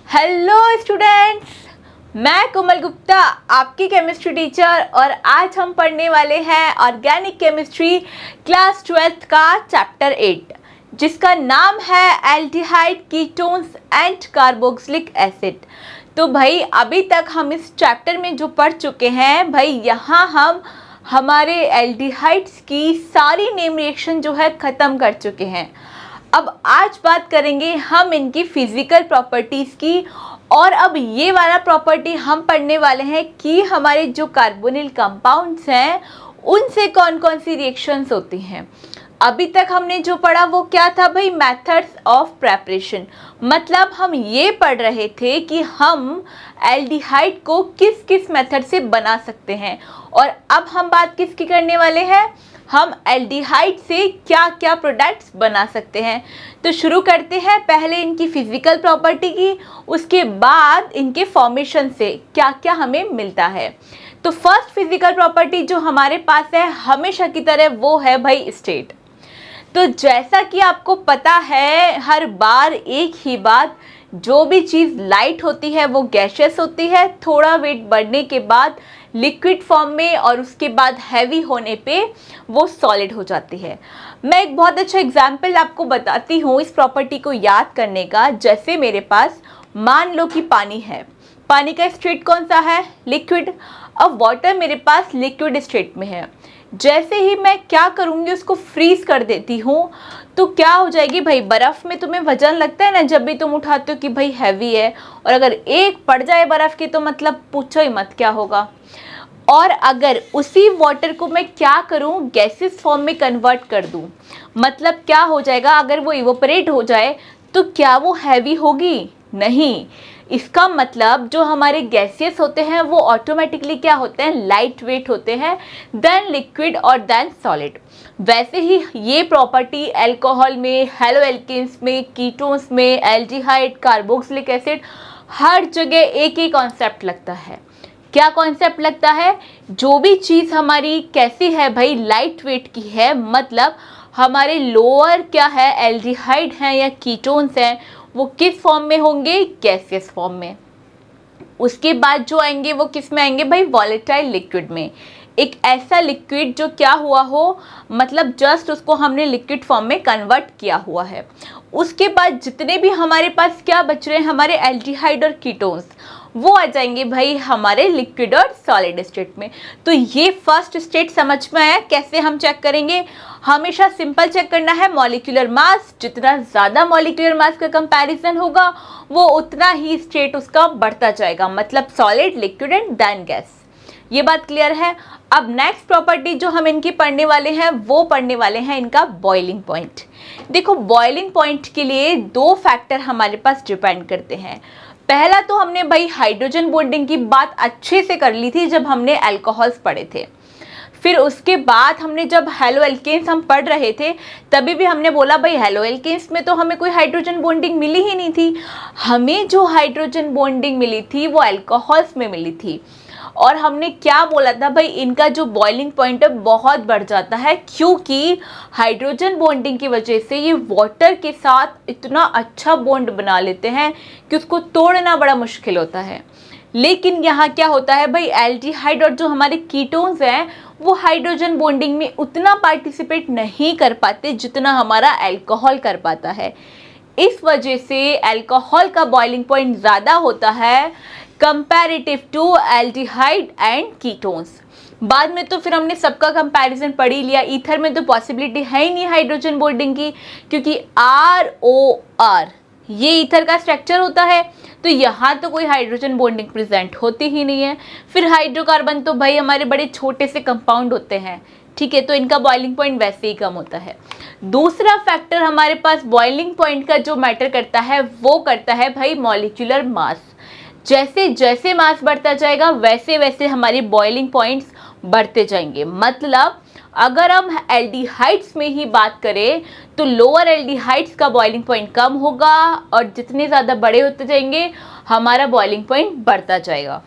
Hello students, मैं कोमल गुप्ता आपकी chemistry teacher और आज हम पढ़ने वाले हैं ऑर्गेनिक केमिस्ट्री क्लास 12th का चैप्टर 8 जिसका नाम है aldehyde ketones and carboxylic acid. तो भाई अभी तक हम इस चैप्टर में जो पढ़ चुके हैं भाई यहाँ हम हमारे एल्डिहाइड्स की सारी नेम रिएक्शन जो है ख़त्म कर चुके हैं। अब आज बात करेंगे हम इनकी फिजिकल प्रॉपर्टीज़ की और अब ये वाला प्रॉपर्टी हम पढ़ने वाले हैं कि हमारे जो कार्बोनिल कंपाउंड्स हैं उनसे कौन कौन सी रिएक्शंस होती हैं। अभी तक हमने जो पढ़ा वो क्या था भाई, मेथड्स ऑफ प्रेपरेशन। मतलब हम ये पढ़ रहे थे कि हम एल्डिहाइड को किस किस मेथड से बना सकते हैं और अब हम बात किसकी करने वाले हैं, हम एल्डिहाइड से क्या क्या प्रोडक्ट्स बना सकते हैं। तो शुरू करते हैं पहले इनकी फिजिकल प्रॉपर्टी की, उसके बाद इनके फॉर्मेशन से क्या क्या हमें मिलता है। तो फर्स्ट फिजिकल प्रॉपर्टी जो हमारे पास है हमेशा की तरह वो है भाई स्टेट। तो जैसा कि आपको पता है हर बार एक ही बात, जो भी चीज़ लाइट होती है वो गैशियस होती है, थोड़ा वेट बढ़ने के बाद लिक्विड फॉर्म में और उसके बाद हैवी होने पे वो सॉलिड हो जाती है। मैं एक बहुत अच्छा एग्जांपल आपको बताती हूँ इस प्रॉपर्टी को याद करने का। जैसे मेरे पास मान लो कि पानी है, पानी का स्टेट कौन सा है, लिक्विड। अब वाटर मेरे पास लिक्विड स्टेट में है। जैसे ही मैं क्या करूँगी उसको फ्रीज कर देती हूँ तो क्या हो जाएगी भाई, बर्फ़ में तुम्हें वजन लगता है ना जब भी तुम उठाते हो कि भाई हैवी है, और अगर एक पड़ जाए बर्फ़ की तो मतलब पूछो ही मत क्या होगा। और अगर उसी वाटर को मैं क्या करूं, गैसेस फॉर्म में कन्वर्ट कर दूं, मतलब क्या हो जाएगा, अगर वो इवोपरेट हो जाए तो क्या वो हैवी होगी, नहीं। इसका मतलब जो हमारे गैसेस होते हैं वो ऑटोमेटिकली क्या होते हैं, लाइट वेट होते हैं देन लिक्विड और देन सॉलिड। वैसे ही ये प्रॉपर्टी अल्कोहल में, हेलो एल्केन्स में, कीटोन्स में, एल्डिहाइड, कार्बोक्सिलिक एसिड, हर जगह एक ही कॉन्सेप्ट लगता है। क्या कॉन्सेप्ट लगता है, जो भी चीज़ हमारी कैसी है भाई, लाइट वेट की है, मतलब हमारे लोअर क्या है, एल्डिहाइड हैं या कीटोन्स हैं, वो किस फॉर्म में होंगे, गैसियस फॉर्म में। उसके बाद जो आएंगे वो किस में आएंगे भाई, वॉलेटाइल लिक्विड में। एक ऐसा लिक्विड जो क्या हुआ हो, मतलब जस्ट उसको हमने लिक्विड फॉर्म में कन्वर्ट किया हुआ है। उसके बाद जितने भी हमारे पास क्या बच रहे हैं, हमारे एल्डिहाइड और कीटोन्स, वो आ जाएंगे भाई हमारे लिक्विड और सॉलिड स्टेट में। तो ये फर्स्ट स्टेट समझ में आया। कैसे हम चेक करेंगे, हमेशा सिंपल चेक करना है, मॉलिक्यूलर मास, जितना ज़्यादा मॉलिक्यूलर मास का कंपैरिजन होगा वो उतना ही स्टेट उसका बढ़ता जाएगा, मतलब solid, liquid and then gas. ये बात क्लियर है। अब नेक्स्ट प्रॉपर्टी जो हम इनकी पढ़ने वाले हैं वो पढ़ने वाले हैं इनका बॉइलिंग पॉइंट। देखो बॉइलिंग पॉइंट के लिए दो फैक्टर हमारे पास डिपेंड करते हैं। पहला तो हमने भाई हाइड्रोजन बॉन्डिंग की बात अच्छे से कर ली थी जब हमने अल्कोहल्स पढ़े थे। फिर उसके बाद हमने जब हेलो एल्केन्स हम पढ़ रहे थे तभी भी हमने बोला भाई हेलो एल्केन्स में तो हमें कोई हाइड्रोजन बॉन्डिंग मिली ही नहीं थी। हमें जो हाइड्रोजन बॉन्डिंग मिली थी वो अल्कोहल्स में मिली थी। और हमने क्या बोला था भाई, इनका जो बॉइलिंग पॉइंट है बहुत बढ़ जाता है, क्योंकि हाइड्रोजन बॉन्डिंग की वजह से ये वाटर के साथ इतना अच्छा बॉन्ड बना लेते हैं कि उसको तोड़ना बड़ा मुश्किल होता है। लेकिन यहाँ क्या होता है भाई, एल्डिहाइड और जो हमारे कीटोन्स हैं वो हाइड्रोजन बॉन्डिंग में उतना पार्टिसिपेट नहीं कर पाते जितना हमारा अल्कोहल कर पाता है। इस वजह से अल्कोहल का बॉइलिंग पॉइंट ज़्यादा होता है comparative to aldehyde and ketones. बाद में तो फिर हमने सबका कंपैरिजन पढ़ ही लिया। ईथर में तो पॉसिबिलिटी है ही नहीं हाइड्रोजन बॉन्डिंग की, क्योंकि ROR ये ईथर का स्ट्रक्चर होता है, तो यहाँ तो कोई हाइड्रोजन बॉन्डिंग प्रेजेंट होती ही नहीं है। फिर हाइड्रोकार्बन तो भाई हमारे बड़े छोटे से कंपाउंड होते हैं, ठीक है, तो इनका बॉइलिंग पॉइंट वैसे ही कम होता है। दूसरा फैक्टर हमारे पास बॉइलिंग पॉइंट का जो मैटर करता है वो करता है भाई मॉलिक्यूलर मास। जैसे जैसे मास बढ़ता जाएगा वैसे वैसे हमारे बॉइलिंग पॉइंट्स बढ़ते जाएंगे। मतलब अगर हम एल्डिहाइड्स में ही बात करें तो लोअर एल्डिहाइड्स का बॉइलिंग पॉइंट कम होगा और जितने ज़्यादा बड़े होते जाएंगे हमारा बॉइलिंग पॉइंट बढ़ता जाएगा।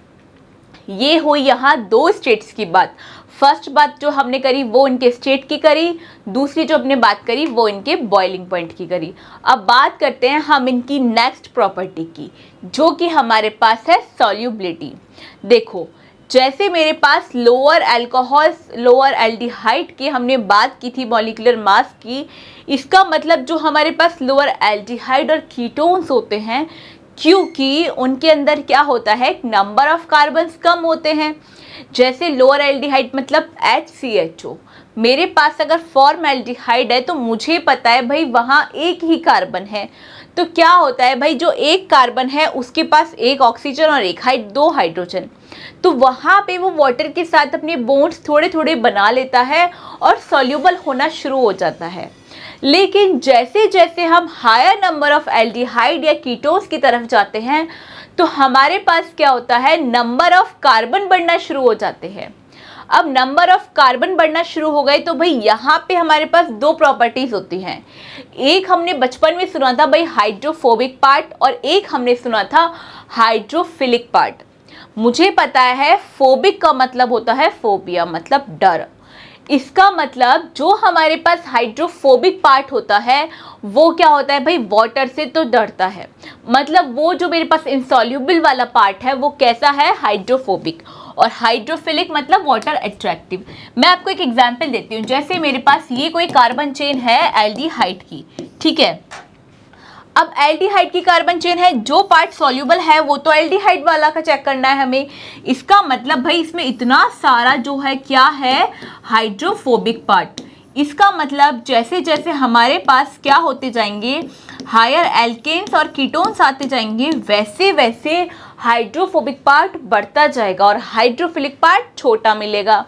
ये हुई यहाँ दो स्टेट्स की बात। फर्स्ट बात जो हमने करी वो इनके स्टेट की करी, दूसरी जो हमने बात करी वो इनके बॉइलिंग पॉइंट की करी। अब बात करते हैं हम इनकी नेक्स्ट प्रॉपर्टी की, जो कि हमारे पास है सॉल्युबिलिटी। देखो, जैसे मेरे पास लोअर अल्कोहल लोअर एल्डिहाइड की हमने बात की थी मॉलिक्यूलर मास की, इसका मतलब जो हमारे पास लोअर एल्डिहाइड और कीटोन्स होते हैं, क्योंकि उनके अंदर क्या होता है, नंबर ऑफ कार्बन्स कम होते हैं। जैसे लोअर एल्डिहाइड मतलब HCHO, मेरे पास अगर फॉर्मएल्डिहाइड है तो मुझे पता है भाई वहाँ एक ही कार्बन है, तो क्या होता है भाई, जो एक कार्बन है उसके पास एक ऑक्सीजन और एक दो हाइड्रोजन, तो वहाँ पे वो वाटर के साथ अपने बॉन्ड्स थोड़े थोड़े बना लेता है और सॉल्यूबल होना शुरू हो जाता है। लेकिन जैसे जैसे हम हायर नंबर ऑफ एल्डिहाइड या कीटोन्स की तरफ जाते हैं तो हमारे पास क्या होता है, नंबर ऑफ कार्बन बढ़ना शुरू हो जाते हैं। अब नंबर ऑफ कार्बन बढ़ना शुरू हो गए तो भाई यहाँ पे हमारे पास दो प्रॉपर्टीज होती हैं। एक हमने बचपन में सुना था भाई हाइड्रोफोबिक पार्ट, और एक हमने सुना था हाइड्रोफिलिक पार्ट। मुझे पता है फोबिक का मतलब होता है फोबिया, मतलब डर। इसका मतलब जो हमारे पास हाइड्रोफोबिक पार्ट होता है वो क्या होता है भाई, वाटर से तो डरता है। मतलब वो जो मेरे पास इंसॉल्युबल वाला पार्ट है वो कैसा है, हाइड्रोफोबिक। और हाइड्रोफिलिक मतलब वाटर अट्रैक्टिव। मैं आपको एक एग्जांपल देती हूँ। जैसे मेरे पास ये कोई कार्बन चेन है एल्डिहाइड की, ठीक है। अब एल्डिहाइड की कार्बन चेन है, जो पार्ट सॉल्युबल है वो तो एल्डिहाइड वाला का चेक करना है हमें। इसका मतलब भाई इसमें इतना सारा जो है क्या है, हाइड्रोफोबिक पार्ट। इसका मतलब जैसे जैसे हमारे पास क्या होते जाएंगे, हायर एल्केन्स और कीटोन्स आते जाएंगे, वैसे वैसे हाइड्रोफोबिक पार्ट बढ़ता जाएगा और हाइड्रोफिलिक पार्ट छोटा मिलेगा।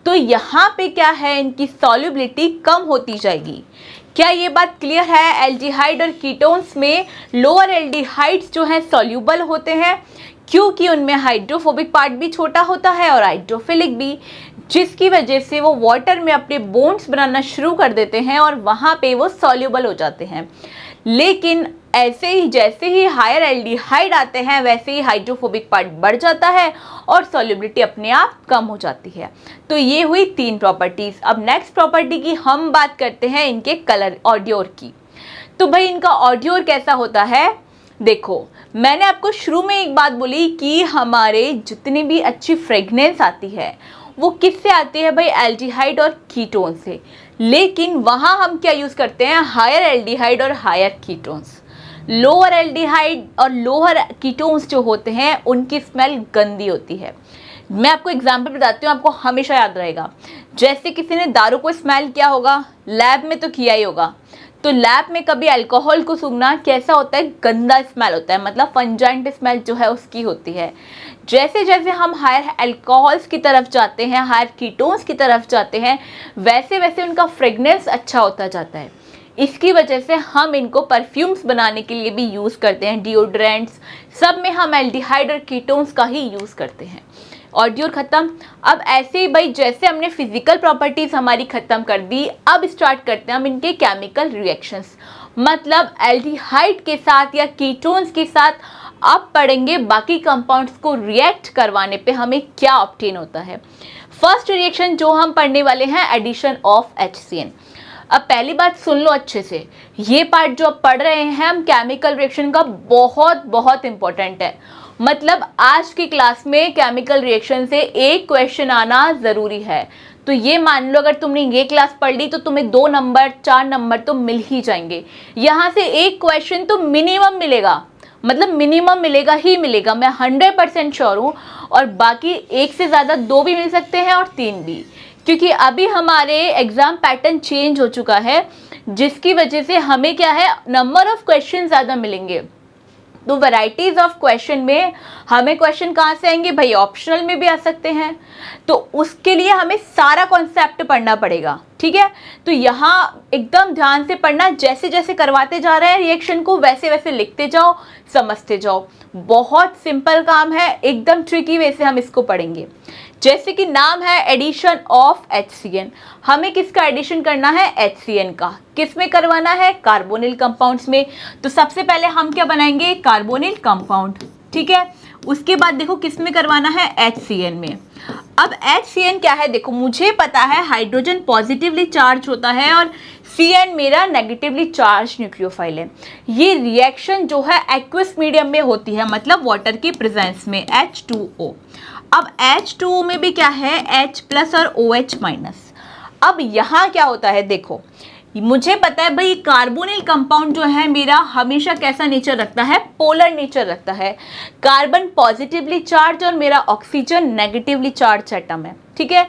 तो यहाँ पे क्या है, इनकी सॉल्युबिलिटी कम होती जाएगी। क्या ये बात क्लियर है? एल्डिहाइड और कीटोन्स में लोअर एल्डिहाइड्स जो हैं सॉल्युबल होते हैं, क्योंकि उनमें हाइड्रोफोबिक पार्ट भी छोटा होता है और हाइड्रोफिलिक भी, जिसकी वजह से वो वाटर में अपने बॉन्ड्स बनाना शुरू कर देते हैं और वहाँ पे वो सॉल्युबल हो जाते हैं। लेकिन ऐसे ही जैसे ही हायर एल्डिहाइड आते हैं वैसे ही हाइड्रोफोबिक पार्ट बढ़ जाता है और सॉल्युबिलिटी अपने आप कम हो जाती है। तो ये हुई तीन प्रॉपर्टीज। अब नेक्स्ट प्रॉपर्टी की हम बात करते हैं इनके कलर ऑडियोर की। तो भाई इनका ऑडियोर कैसा होता है, देखो मैंने आपको शुरू में एक बात बोली कि हमारे जितनी भी अच्छी फ्रेगनेंस आती है वो किससे आती है भाई, एल्डिहाइड और कीटोन से। लेकिन वहाँ हम क्या यूज़ करते हैं, हायर एल्डिहाइड और हायर कीटोन्स। लोअर एल्डिहाइड और लोअर कीटोन्स जो होते हैं उनकी स्मेल गंदी होती है। मैं आपको एग्जांपल बताती हूँ, आपको हमेशा याद रहेगा। जैसे किसी ने दारू को स्मेल किया होगा, लैब में तो किया ही होगा, तो लैब में कभी अल्कोहल को सूंघना कैसा होता है, गंदा स्मेल होता है, मतलब फंजाइंट स्मेल जो है उसकी होती है। जैसे जैसे हम हायर अल्कोहल्स की तरफ जाते हैं, हायर कीटोन्स की तरफ जाते हैं, वैसे वैसे उनका फ्रेगनेंस अच्छा होता जाता है। इसकी वजह से हम इनको परफ्यूम्स बनाने के लिए भी यूज़ करते हैं, डिओड्रेंट्स, सब में हम एल्डिहाइड और कीटोन्स का ही यूज़ करते हैं। ऑडियोर ख़त्म। अब ऐसे ही भाई जैसे हमने फिजिकल प्रॉपर्टीज़ हमारी ख़त्म कर दी, अब स्टार्ट करते हैं हम इनके केमिकल रिएक्शंस। मतलब एल्डिहाइड के साथ या कीटोन्स के साथ अब पढ़ेंगे बाकी कंपाउंड्स को रिएक्ट करवाने पे हमें क्या ऑब्टेन होता है। फर्स्ट रिएक्शन जो हम पढ़ने वाले हैं, एडिशन ऑफ HCN। अब पहली बात सुन लो अच्छे से, ये पार्ट जो अब पढ़ रहे हैं हम केमिकल रिएक्शन का, बहुत बहुत इंपॉर्टेंट है। मतलब आज की क्लास में केमिकल रिएक्शन से एक क्वेश्चन आना ज़रूरी है। तो ये मान लो अगर तुमने ये क्लास पढ़ ली तो तुम्हें 2 नंबर 4 नंबर तो मिल ही जाएंगे। यहाँ से एक क्वेश्चन तो मिनिमम मिलेगा, मतलब मिनिमम मिलेगा ही मिलेगा, मैं 100% श्योर हूँ। और बाकी एक से ज़्यादा 2 भी मिल सकते हैं और 3 भी, क्योंकि अभी हमारे एग्ज़ाम पैटर्न चेंज हो चुका है, जिसकी वजह से हमें क्या है, नंबर ऑफ क्वेश्चन ज़्यादा मिलेंगे। तो वैराइटीज़ ऑफ क्वेश्चन में हमें क्वेश्चन कहाँ से आएंगे भाई, ऑप्शनल में भी आ सकते हैं। तो उसके लिए हमें सारा कॉन्सेप्ट पढ़ना पड़ेगा, ठीक है। तो यहाँ एकदम ध्यान से पढ़ना, जैसे जैसे करवाते जा रहे हैं रिएक्शन को वैसे वैसे लिखते जाओ, समझते जाओ। बहुत सिंपल काम है, एकदम ट्रिकी वे से हम इसको पढ़ेंगे। जैसे कि नाम है एडिशन ऑफ HCN, हमें किसका एडिशन करना है, HCN का। किस में करवाना है, कार्बोनिल कंपाउंड्स में। तो सबसे पहले हम क्या बनाएंगे, कार्बोनिल कंपाउंड, ठीक है। उसके बाद देखो किस में करवाना है, HCN में। अब HCN क्या है, देखो मुझे पता है हाइड्रोजन पॉजिटिवली चार्ज होता है और CN मेरा नेगेटिवली चार्ज न्यूक्लियोफाइल है। ये रिएक्शन जो है एक्वस मीडियम में होती है, मतलब वाटर की प्रेजेंस में, H2O। अब H2O में भी क्या है, H प्लस और OH माइनस। अब यहाँ क्या होता है, देखो मुझे पता है भाई कार्बोनिल कंपाउंड जो है मेरा हमेशा कैसा नेचर रखता है, पोलर नेचर रखता है। कार्बन पॉजिटिवली चार्ज और मेरा ऑक्सीजन नेगेटिवली चार्ज एटम है, ठीक है।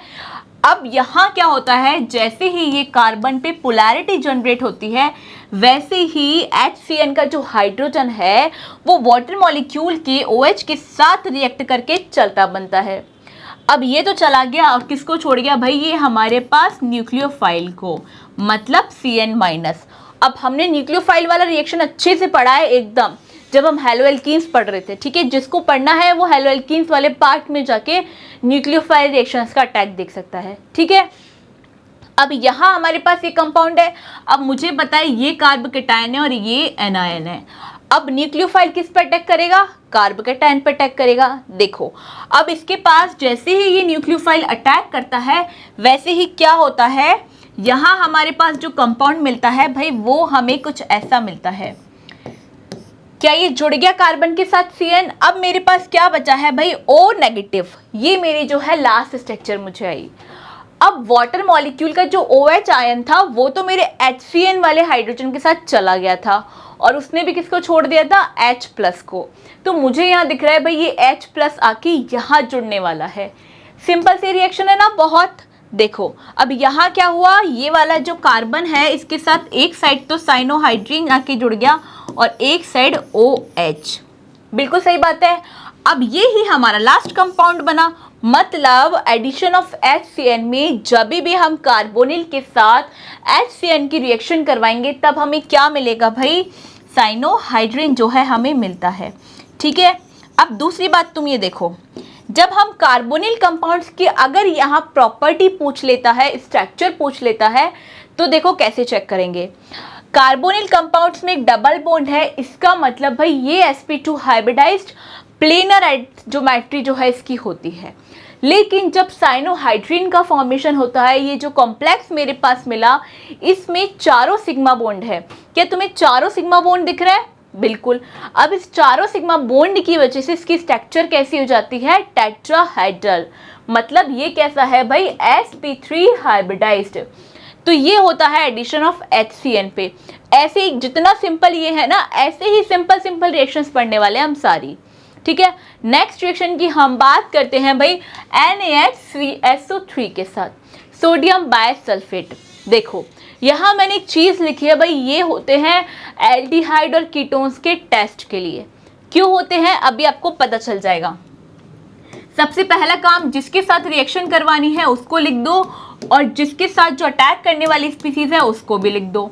अब यहाँ क्या होता है, जैसे ही ये कार्बन पे पोलैरिटी जनरेट होती है वैसे ही HCN का जो हाइड्रोजन है वो वाटर मॉलिक्यूल के OH के साथ रिएक्ट करके चलता बनता है। अब ये तो चला गया और किसको छोड़ गया भाई, ये हमारे पास न्यूक्लियोफाइल को, मतलब CN माइनस। अब हमने न्यूक्लियोफाइल वाला रिएक्शन अच्छे से पढ़ा है एकदम, जब हम हेलोएल्कीन्स पढ़ रहे थे, ठीक है। जिसको पढ़ना है वो हेलोएल्कीन्स वाले पार्ट में जाके न्यूक्लियोफाइल रिएक्शंस का अटैक देख सकता है, ठीक है। अब यहाँ हमारे पास ये कंपाउंड है। अब मुझे पता है ये कार्बोकेटायन है और ये एनायन है। अब न्यूक्लियोफाइल किस पे अटैक करेगा, कार्बोकेटायन पे अटैक करेगा। देखो अब इसके पास जैसे ही ये न्यूक्लियोफाइल अटैक करता है वैसे ही क्या होता है, यहाँ हमारे पास जो कंपाउंड मिलता है भाई वो हमें कुछ ऐसा मिलता है। क्या ये जुड़ गया कार्बन के साथ CN। अब मेरे पास क्या बचा है भाई, O नेगेटिव। ये मेरी जो है लास्ट स्ट्रक्चर मुझे आई। अब वाटर मॉलिक्यूल का जो OH आयन था वो तो मेरे HCN वाले हाइड्रोजन के साथ चला गया था और उसने भी किसको छोड़ दिया था, H प्लस को। तो मुझे यहाँ दिख रहा है भाई ये H प्लस आके यहाँ जुड़ने वाला है। सिंपल सी रिएक्शन है ना बहुत। देखो अब यहाँ क्या हुआ, ये वाला जो कार्बन है इसके साथ एक साइड तो साइनोहाइड्रीन आके जुड़ गया और एक साइड OH। बिल्कुल सही बात है। अब ये ही हमारा लास्ट कंपाउंड बना, मतलब एडिशन ऑफ HCN में जब भी हम कार्बोनिल के साथ HCN की रिएक्शन करवाएंगे तब हमें क्या मिलेगा भाई, साइनोहाइड्रीन जो है हमें मिलता है, ठीक है। अब दूसरी बात तुम ये देखो, जब हम कार्बोनिल कंपाउंड्स की अगर यहाँ प्रॉपर्टी पूछ लेता है, स्ट्रक्चर पूछ लेता है, तो देखो कैसे चेक करेंगे। कार्बोनिल कंपाउंड्स में एक डबल बॉन्ड है, इसका मतलब भाई ये sp2 हाइब्रिडाइज्ड प्लेनर ज्योमेट्री जो है इसकी होती है। लेकिन जब साइनोहाइड्रीन का फॉर्मेशन होता है, ये जो कॉम्प्लेक्स मेरे पास मिला इसमें चारों सिग्मा बॉन्ड है। क्या तुम्हें चारों सिग्मा बॉन्ड दिख रहा है, बिल्कुल। अब इस चारों सिग्मा बॉन्ड की वजह से इसकी स्ट्रक्चर कैसी हो जाती है, टेट्राहेड्रल। मतलब ये कैसा है भाई, sp3 हाइब्रिडाइज्ड। तो ये होता है एडिशन ऑफ HCN पे। ऐसे ही जितना सिंपल ये है ना, ऐसे ही सिंपल रिएक्शंस पढ़ने वाले हम सारी, ठीक है। नेक्स्ट रिएक्शन की हम बात करते हैं भाई NaHCSO3 के साथ, सोडियम बायसल्फेट। देखो यहाँ मैंने एक चीज़ लिखी है भाई, ये होते हैं एल्डिहाइड और कीटोन्स के टेस्ट के लिए। क्यों होते हैं अभी आपको पता चल जाएगा। सबसे पहला काम, जिसके साथ रिएक्शन करवानी है उसको लिख दो और जिसके साथ जो अटैक करने वाली स्पीसीज है उसको भी लिख दो।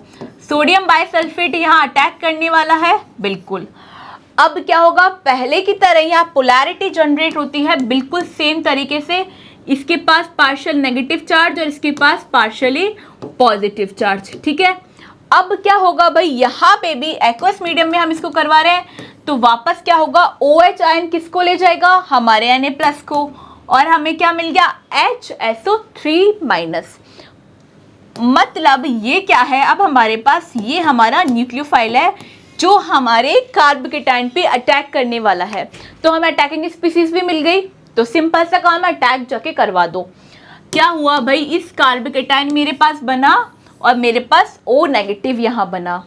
सोडियम बायसल्फेट यहाँ अटैक करने वाला है, बिल्कुल। अब क्या होगा, पहले की तरह यहाँ पोलैरिटी जनरेट होती है बिल्कुल सेम तरीके से। इसके पास पार्शियल नेगेटिव चार्ज और इसके पास पार्शियली पॉजिटिव चार्ज, ठीक है। अब क्या होगा भाई, यहाँ पे भी एक्वस मीडियम में हम इसको करवा रहे हैं तो वापस क्या होगा, OH आयन किसको ले जाएगा, हमारे Na प्लस को, और हमें क्या मिल गया, HSO3 माइनस। मतलब ये क्या है, अब हमारे पास ये हमारा न्यूक्लियोफाइल है जो हमारे कार्बोकेटायन पे अटैक करने वाला है। तो हमें अटैकिंग स्पीसीज भी मिल गई, तो सिंपल सा काम है, अटैक जाके करवा दो। क्या हुआ भाई, इस कार्बोकेटायन मेरे पास बना और मेरे पास O नेगेटिव यहाँ बना।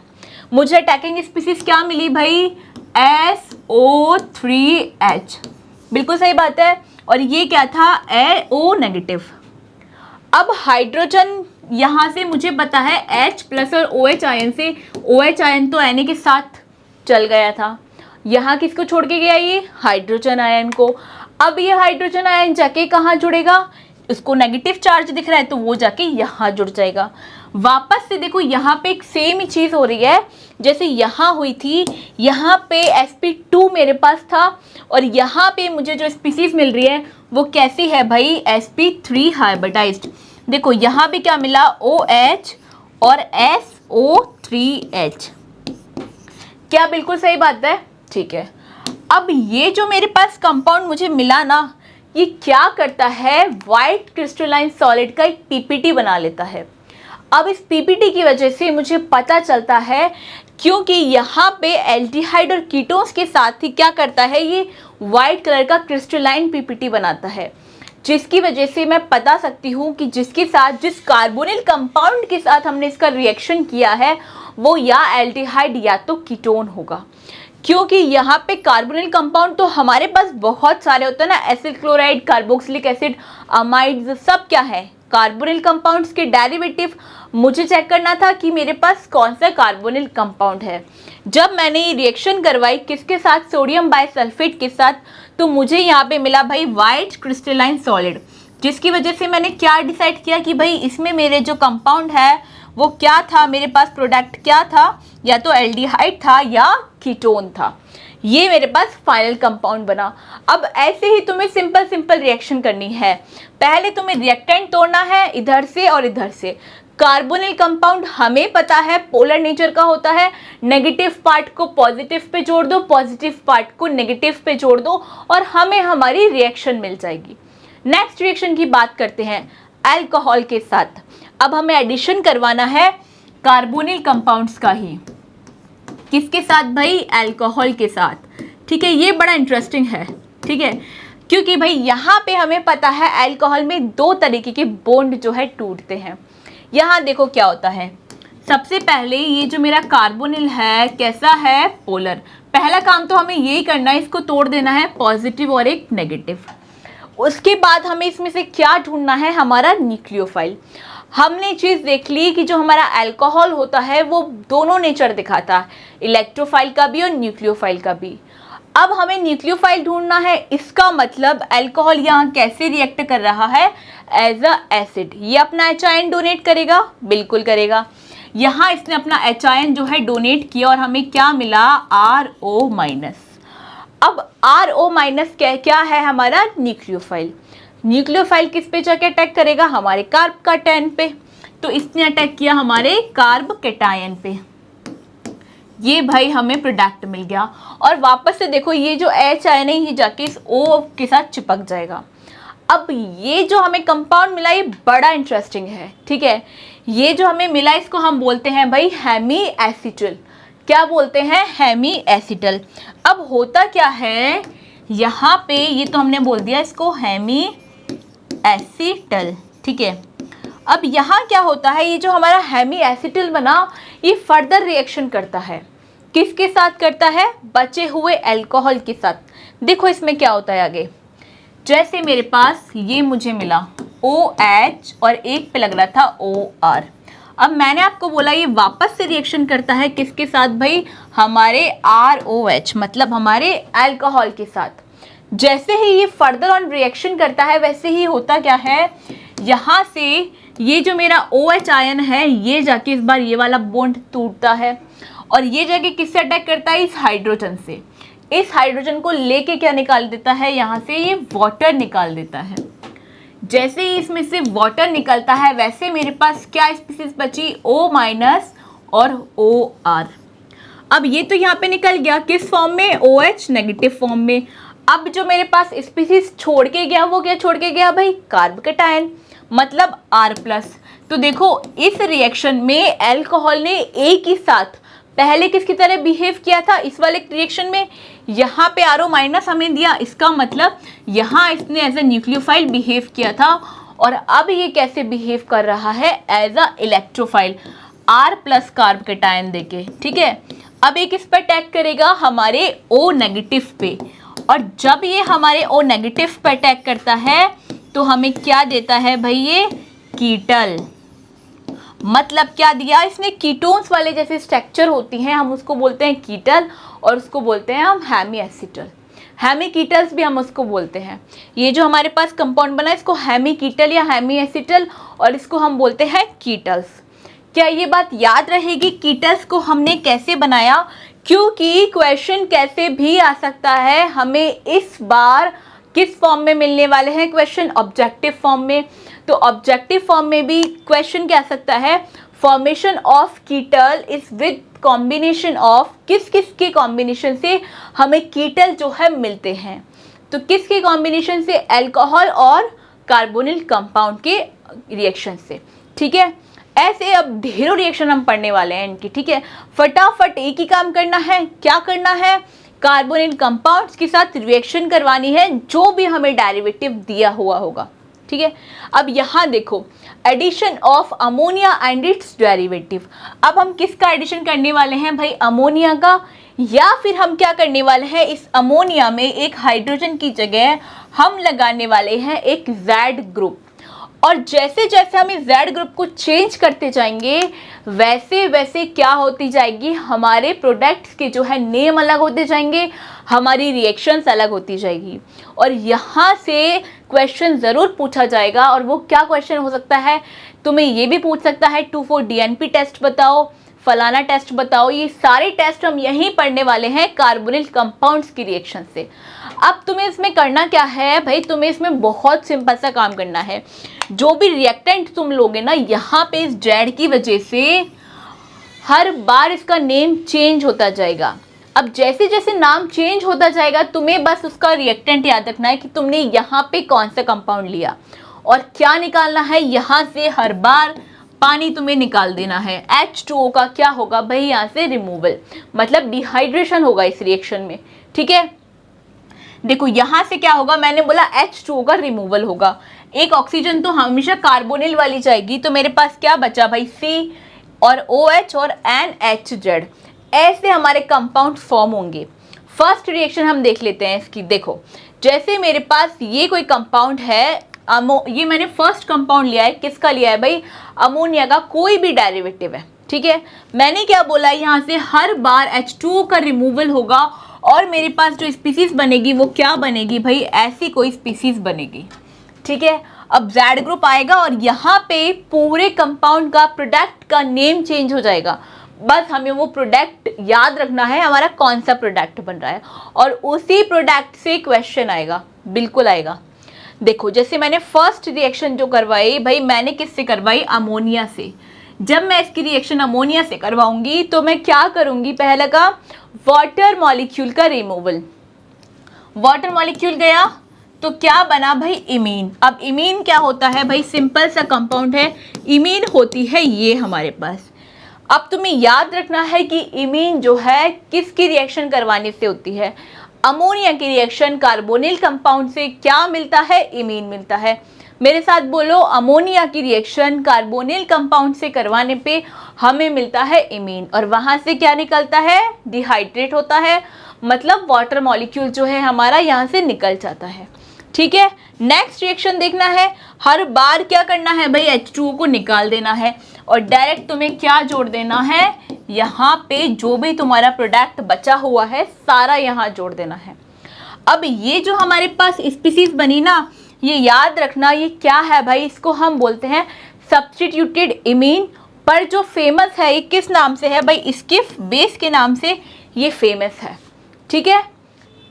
मुझे अटैकिंग स्पीसीज क्या मिली भाई, SO3H। बिल्कुल सही बात है। और ये क्या था, O नेगेटिव। अब हाइड्रोजन यहाँ से मुझे पता है H प्लस और OH आयन से, OH आयन तो Na के साथ चल गया था, यहाँ किसको छोड़ के गया, ये हाइड्रोजन आयन को। अब ये हाइड्रोजन आयन जाके कहाँ जुड़ेगा, उसको नेगेटिव चार्ज दिख रहा है तो वो जाके यहाँ जुड़ जाएगा। वापस से देखो यहाँ पे एक सेम ही चीज़ हो रही है जैसे यहाँ हुई थी। यहाँ पे sp2 मेरे पास था और यहाँ पे मुझे जो स्पीसीज मिल रही है वो कैसी है भाई, sp3 हाइब्रिडाइज्ड। देखो यहाँ पे क्या मिला, OH और SO3H। क्या बिल्कुल सही बात है, ठीक है। अब ये जो मेरे पास कंपाउंड मुझे मिला ना, ये क्या करता है, वाइट क्रिस्टलाइन सॉलिड का एक पीपीटी बना लेता है। अब इस पीपीटी की वजह से मुझे पता चलता है, क्योंकि यहाँ पे एल्डिहाइड और कीटोन्स के साथ ही क्या करता है, ये वाइट कलर का क्रिस्टलाइन पीपीटी बनाता है, जिसकी वजह से मैं बता सकती हूँ कि जिसके साथ, जिस कार्बोनिल कंपाउंड के साथ हमने इसका रिएक्शन किया है वो या एल्डिहाइड या तो कीटोन होगा। क्योंकि यहाँ पे कार्बोनिल कंपाउंड तो हमारे पास बहुत सारे होते हैं ना, acid chloride, carboxylic acid, amides, सब क्या है, कार्बोनिल कंपाउंड्स के डेरिवेटिव। मुझे चेक करना था कि मेरे पास कौन सा कार्बोनिल कंपाउंड है। जब मैंने ये रिएक्शन करवाई किसके साथ, सोडियम बाइसल्फेट के साथ, तो मुझे यहाँ पे मिला भाई वाइट क्रिस्टलाइन सॉलिड, जिसकी वजह से मैंने क्या डिसाइड किया कि भाई इसमें मेरे जो कंपाउंड है वो क्या था, मेरे पास प्रोडक्ट क्या था, या तो एल्डिहाइड था या कीटोन था। ये मेरे पास फाइनल कंपाउंड बना। अब ऐसे ही तुम्हें सिंपल रिएक्शन करनी है। पहले तुम्हें रिएक्टेंट तोड़ना है इधर से और इधर से। कार्बोनिल कंपाउंड हमें पता है पोलर नेचर का होता है, नेगेटिव पार्ट को पॉजिटिव पे जोड़ दो, पॉजिटिव पार्ट को नेगेटिव पे जोड़ दो और हमें हमारी रिएक्शन मिल जाएगी। नेक्स्ट रिएक्शन की बात करते हैं अल्कोहल के साथ। अब हमें एडिशन करवाना है कार्बोनिल कंपाउंड्स का ही। किसके साथ भाई, अल्कोहल के साथ। ठीक है, ये बड़ा इंटरेस्टिंग है। ठीक है, क्योंकि भाई यहाँ पे हमें पता है अल्कोहल में दो तरीके के बॉन्ड जो है टूटते हैं। यहाँ देखो क्या होता है, सबसे पहले ये जो मेरा कार्बोनिल है कैसा है, पोलर। पहला काम तो हमें यही करना है, इसको तोड़ देना है, पॉजिटिव और एक नेगेटिव। उसके बाद हमें इसमें से क्या ढूंढना है, हमारा न्यूक्लियोफाइल। हमने चीज़ देख ली कि जो हमारा अल्कोहल होता है वो दोनों नेचर दिखाता है, इलेक्ट्रोफाइल का भी और न्यूक्लियोफाइल का भी। अब हमें न्यूक्लियोफाइल ढूंढना है। इसका मतलब अल्कोहल यहाँ कैसे रिएक्ट कर रहा है, एज अ एसिड। ये अपना एच आयन डोनेट करेगा, बिल्कुल करेगा। यहाँ इसने अपना एच आयन जो है डोनेट किया और हमें क्या मिला, RO-। अब RO- क्या है, हमारा न्यूक्लियोफाइल। न्यूक्लियोफाइल किस पे जाके अटैक करेगा, हमारे कार्ब कैटायन पे। तो इसने अटैक किया हमारे कार्ब कैटायन पे। ये भाई हमें प्रोडक्ट मिल गया। और वापस से देखो ये जो एच आयन है ये जाके इस O के साथ चिपक जाएगा। अब ये जो हमें कंपाउंड मिला ये बड़ा इंटरेस्टिंग है। ठीक है, ये जो हमें मिला इसको हम बोलते हैं भाई हेमी एसिटल। क्या बोलते हैं, हेमी एसिटल। अब होता क्या है यहाँ पे, ये तो हमने बोल दिया इसको हेमी एसिटल। ठीक है, अब यहाँ क्या होता है, ये जो हमारा हेमी एसिटल बना ये फर्दर रिएक्शन करता है। किसके साथ करता है, बचे हुए अल्कोहल के साथ। देखो इसमें क्या होता है आगे, जैसे मेरे पास ये मुझे मिला OH और एक पे लग रहा था OR। अब मैंने आपको बोला ये वापस से रिएक्शन करता है किसके साथ भाई, हमारे ROH मतलब हमारे अल्कोहल के साथ। जैसे ही ये फर्दर ऑन रिएक्शन करता है वैसे ही होता क्या है, यहाँ से ये जो मेरा OH आयन है ये जाके इस बार ये वाला बॉन्ड टूटता है और ये जाके किससे अटैक करता है, इस हाइड्रोजन से। इस हाइड्रोजन को लेके क्या निकाल देता है, यहाँ से ये वाटर निकाल देता है। जैसे ही इसमें से वाटर निकलता है वैसे मेरे पास क्या स्पीसीज बची, O- और OR। अब ये तो यहाँ पे निकल गया किस फॉर्म में, OH नेगेटिव फॉर्म में। अब जो मेरे पास स्पीसीज छोड़ के गया वो क्या छोड़ के गया भाई, कार्ब कैटायन मतलब R+। तो देखो इस रिएक्शन में अल्कोहल ने एक ही साथ पहले किसकी तरह बिहेव किया था, इस वाले रिएक्शन में यहाँ पे RO- हमें दिया, इसका मतलब यहाँ इसने एज ए न्यूक्लियोफाइल बिहेव किया था। और अब ये कैसे बिहेव कर रहा है, as a electrophile, R+ carbocation देके। ठीक है, अब एक इस पर अटैक करेगा हमारे O- पे, और जब ये हमारे O- पे अटैक करता है तो हमें क्या देता है भाई, ये कीटल। मतलब क्या दिया इसने, कीटोन्स वाले जैसे स्ट्रक्चर होती हैं हम उसको बोलते हैं कीटल, और उसको बोलते हैं हम हेमी एसिटल। हेमी कीटल्स भी हम उसको बोलते हैं। ये जो हमारे पास कंपाउंड बना है इसको हेमी कीटल या हेमी एसिटल, और इसको हम बोलते हैं कीटल्स। क्या ये बात याद रहेगी कीटल्स को हमने कैसे बनाया, क्योंकि क्वेश्चन कैसे भी आ सकता है। हमें इस बार किस फॉर्म में मिलने वाले हैं क्वेश्चन, ऑब्जेक्टिव फॉर्म में। तो ऑब्जेक्टिव फॉर्म में भी क्वेश्चन क्या आ सकता है, formation of कीटल is with combination of, किस किस के कॉम्बिनेशन से हमें कीटल जो है मिलते हैं। तो किसके कॉम्बिनेशन से? अल्कोहल और कार्बोनिल कंपाउंड के रिएक्शन से। ठीक है, ऐसे अब ढेरों रिएक्शन हम पढ़ने वाले हैं इनकी। ठीक है, फटाफट एक ही काम करना है। क्या करना है? कार्बोनिल कंपाउंड्स के साथ रिएक्शन करवानी है जो भी हमें डेरिवेटिव दिया हुआ होगा। ठीक है, अब यहाँ देखो, addition of ammonia and its derivative. अब हम किसका एडिशन करने वाले हैं भाई? अमोनिया का। या फिर हम क्या करने वाले हैं, इस अमोनिया में एक हाइड्रोजन की जगह हम लगाने वाले हैं एक Z ग्रुप। और जैसे जैसे हम इस Z ग्रुप को चेंज करते जाएंगे वैसे वैसे क्या होती जाएगी, हमारे प्रोडक्ट्स के जो है नेम अलग होते जाएंगे, हमारी रिएक्शंस अलग होती जाएगी। और यहाँ से क्वेश्चन ज़रूर पूछा जाएगा। और वो क्या क्वेश्चन हो सकता है? तुम्हें ये भी पूछ सकता है 2,4-DNP टेस्ट बताओ, फलाना टेस्ट बताओ। ये सारे टेस्ट हम यहीं पढ़ने वाले हैं कार्बोनिल कंपाउंड्स की रिएक्शन से। अब तुम्हें इसमें करना क्या है भाई? तुम्हें इसमें बहुत सिंपल सा काम करना है। जो भी रिएक्टेंट तुम लोगे ना, यहाँ पे इस जेड की वजह से हर बार इसका नेम चेंज होता जाएगा। अब जैसे जैसे नाम चेंज होता जाएगा तुम्हें बस उसका रिएक्टेंट याद रखना है कि तुमने यहाँ पे कौन सा कंपाउंड लिया और क्या निकालना है। यहाँ से हर बार पानी तुम्हें निकाल देना है। H2O का क्या होगा भाई? यहाँ से रिमूवल, मतलब डिहाइड्रेशन होगा इस रिएक्शन में। ठीक है, देखो यहाँ से क्या होगा, मैंने बोला H2O का रिमूवल होगा। एक ऑक्सीजन तो हमेशा कार्बोनिल वाली जाएगी, तो मेरे पास क्या बचा भाई? C और OH और NHZ। ऐसे हमारे कंपाउंड फॉर्म होंगे। फर्स्ट रिएक्शन हम देख लेते हैं इसकी। देखो, जैसे मेरे पास ये कोई कंपाउंड है, ये मैंने फर्स्ट कंपाउंड लिया है। किसका लिया है भाई? अमोनिया का, कोई भी डेरिवेटिव है। ठीक है, मैंने क्या बोला, यहाँ से हर बार H2O का रिमूवल होगा और मेरे पास जो स्पीसीज बनेगी वो क्या बनेगी भाई? ऐसी कोई स्पीसीज बनेगी। ठीक है, अब Z ग्रुप आएगा और यहाँ पे पूरे कंपाउंड का, प्रोडक्ट का नेम चेंज हो जाएगा। बस हमें वो प्रोडक्ट याद रखना है, हमारा कौन सा प्रोडक्ट बन रहा है, और उसी प्रोडक्ट से क्वेश्चन आएगा, बिल्कुल आएगा। देखो, जैसे मैंने फर्स्ट रिएक्शन जो करवाई भाई, मैंने किससे करवाई? अमोनिया से। जब मैं इसकी रिएक्शन अमोनिया से करवाऊंगी तो मैं क्या करूंगी? पहले का वाटर मॉलिक्यूल का रिमूवल। वाटर मॉलिक्यूल गया तो क्या बना भाई? इमीन। अब इमीन क्या होता है भाई? सिंपल सा कंपाउंड है। इमीन होती है ये हमारे पास। अब तुम्हें याद रखना है कि इमीन जो है किसकी रिएक्शन करवाने से होती है? अमोनिया की रिएक्शन कार्बोनिल कंपाउंड से क्या मिलता है? इमीन मिलता है। मेरे साथ बोलो, अमोनिया की रिएक्शन कार्बोनिल कंपाउंड से करवाने पे हमें मिलता है इमीन, और वहाँ से क्या निकलता है? डिहाइड्रेट होता है, मतलब वाटर मॉलिक्यूल जो है हमारा यहाँ से निकल जाता है। ठीक है, नेक्स्ट रिएक्शन देखना है। हर बार क्या करना है भाई? H2O को निकाल देना है और डायरेक्ट तुम्हें क्या जोड़ देना है? यहाँ पे जो भी तुम्हारा प्रोडक्ट बचा हुआ है सारा यहाँ जोड़ देना है। अब ये जो हमारे पास स्पीसीज बनी ना, ये याद रखना, ये क्या है भाई? इसको हम बोलते हैं सब्स्टिट्यूटेड इमीन। पर जो फेमस है ये किस नाम से है भाई? इसके बेस के नाम से ये फेमस है। ठीक है,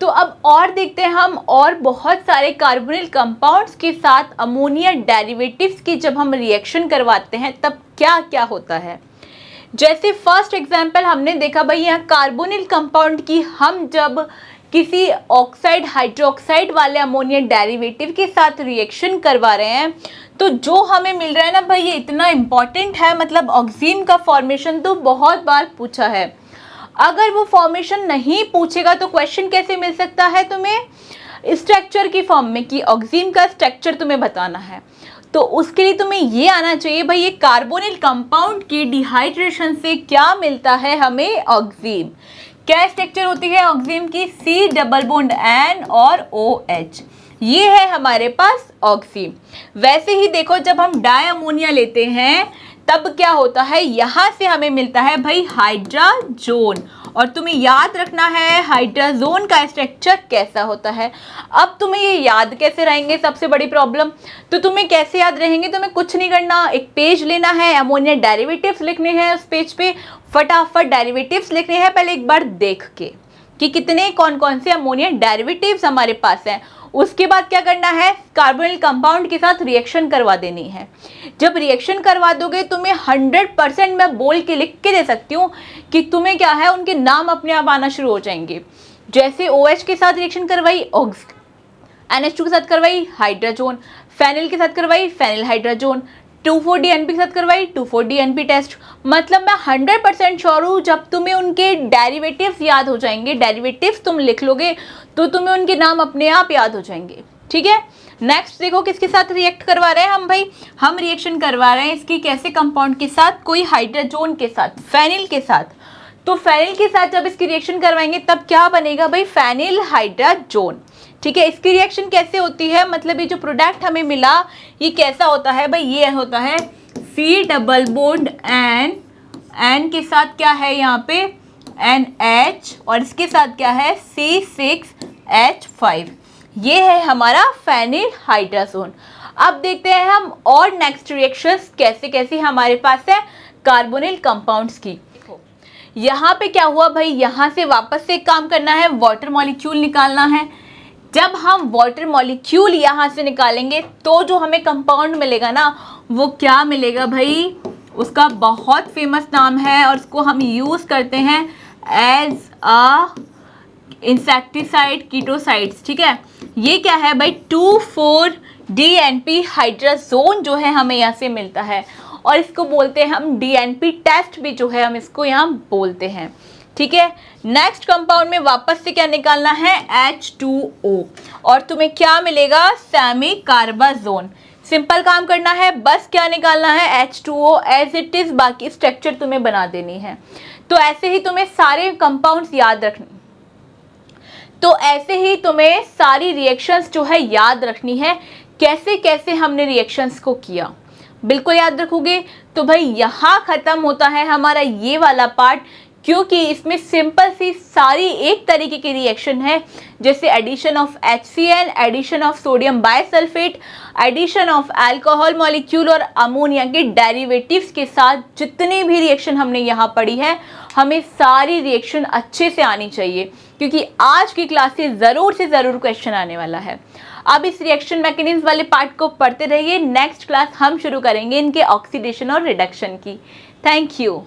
तो अब और देखते हैं हम, और बहुत सारे कार्बोनिल कंपाउंड्स के साथ अमोनिया डेरिवेटिव्स की जब हम रिएक्शन करवाते हैं तब क्या क्या होता है। जैसे फर्स्ट एग्जांपल हमने देखा भाई, यहाँ कार्बोनिल कंपाउंड की हम जब किसी ऑक्साइड, हाइड्रोक्साइड वाले अमोनिया डेरिवेटिव के साथ रिएक्शन करवा रहे हैं तो जो हमें मिल रहा है ना भाई, ये इतना इम्पॉर्टेंट है। मतलब ऑक्सीन का फॉर्मेशन तो बहुत बार पूछा है। अगर वो फॉर्मेशन नहीं पूछेगा तो क्वेश्चन कैसे मिल सकता है तुम्हें? स्ट्रक्चर की फॉर्म में, कि ऑक्सीन का स्ट्रक्चर तुम्हें बताना है। तो उसके लिए तुम्हें ये आना चाहिए भाई, ये कार्बोनिल कंपाउंड की डिहाइड्रेशन से क्या मिलता है हमें? ऑक्सीन। क्या स्ट्रक्चर होती है ऑक्सीन की? C डबल बॉन्ड N और OH। ये है हमारे पास ऑक्सीन। वैसे ही देखो, जब हम डाई अमोनिया लेते हैं तब क्या होता है? यहाँ से हमें मिलता है भाई हाइड्राजोन। और तुम्हें याद रखना है हाइड्राजोन का स्ट्रक्चर कैसा होता है। अब तुम्हें ये याद कैसे रहेंगे? सबसे बड़ी प्रॉब्लम। तो तुम्हें कैसे याद रहेंगे? तुम्हें कुछ नहीं करना, एक पेज लेना है, अमोनिया डेरिवेटिव्स लिखने हैं उस पेज पे, फटाफट डेरिवेटिव्स लिखने हैं पहले एक बार देख के कि कितने कौन कौन से अमोनिया डेरिवेटिव्स हमारे पास हैं। उसके बाद क्या करना है? कार्बोनिल कंपाउंड के साथ रिएक्शन करवा देनी है। जब रिएक्शन करवा दोगे तुम्हें 100% मैं बोल के लिख के दे सकती हूँ कि तुम्हें क्या है, उनके नाम अपने आप आना शुरू हो जाएंगे। जैसे OH के साथ रिएक्शन करवाई, NH2 के साथ करवाई हाइड्राजोन, फेनिल के साथ करवाई फेनिल हाइड्राजोन, 2,4-DNP के साथ करवाई 2,4-DNP टेस्ट। मतलब मैं 100% श्योर हूँ जब तुम्हें उनके डेरिवेटिव्स याद हो जाएंगे, डेरिवेटिव्स तुम लिख लोगे तो तुम्हें उनके नाम अपने आप याद हो जाएंगे। ठीक है, नेक्स्ट देखो किसके साथ रिएक्ट करवा रहे हैं हम भाई, हम रिएक्शन करवा रहे हैं इसकी कैसे कंपाउंड के साथ, कोई हाइड्राजोन के साथ, फेनिल के साथ। तो फेनिल के साथ जब इसकी रिएक्शन करवाएंगे तब क्या बनेगा भाई, फेनिल हाइड्राजोन। ठीक है, इसकी रिएक्शन कैसे होती है, मतलब ये जो प्रोडक्ट हमें मिला ये कैसा होता है भाई, ये होता है C डबल बॉन्ड N के साथ क्या है यहाँ पे NH, और इसके साथ क्या है C6H5। ये है हमारा फेनिल हाइड्राजोन। अब देखते हैं हम और नेक्स्ट रिएक्शंस कैसे कैसे हमारे पास है कार्बोनिल कंपाउंड्स की। यहाँ पे क्या हुआ भाई, यहाँ से वापस से काम करना है, वाटर मॉलिक्यूल निकालना है। जब हम वाटर मॉलिक्यूल यहाँ से निकालेंगे तो जो हमें कंपाउंड मिलेगा ना वो क्या मिलेगा भाई, उसका बहुत फेमस नाम है और उसको हम यूज़ करते हैं एज अ इंसेक्टिसाइड कीटोसाइड्स। ठीक है, ये क्या है भाई 2,4-DNP हाइड्राजोन जो है हमें यहाँ से मिलता है, और इसको बोलते हैं हम DNP टेस्ट भी जो है हम इसको यहाँ बोलते हैं। ठीक है, नेक्स्ट कंपाउंड में वापस से क्या निकालना है H2O, और तुम्हें क्या मिलेगा सेमी कार्बाजोन। सिंपल काम करना है, बस क्या निकालना है H2O एज इट इज, बाकी स्ट्रक्चर तुम्हें बना देनी है। तो ऐसे ही तुम्हें सारे कंपाउंड्स याद रखने, तो ऐसे ही तुम्हें सारी रिएक्शंस जो है याद रखनी है, कैसे कैसे हमने रिएक्शंस को किया, बिल्कुल याद रखोगे। तो भाई यहाँ ख़त्म होता है हमारा ये वाला पार्ट, क्योंकि इसमें सिंपल सी सारी एक तरीके की रिएक्शन है, जैसे addition of HCl, addition of sodium bisulphate, addition of alcohol molecule और अमोनिया के डेरिवेटिव्स के साथ जितनी भी रिएक्शन हमने यहाँ पढ़ी है, हमें सारी रिएक्शन अच्छे से आनी चाहिए, क्योंकि आज की क्लास से ज़रूर क्वेश्चन आने वाला है। अब इस रिएक्शन मैकेनिज्म वाले पार्ट को पढ़ते रहिए, नेक्स्ट क्लास हम शुरू करेंगे इनके ऑक्सीडेशन और रिडक्शन की। Thank you.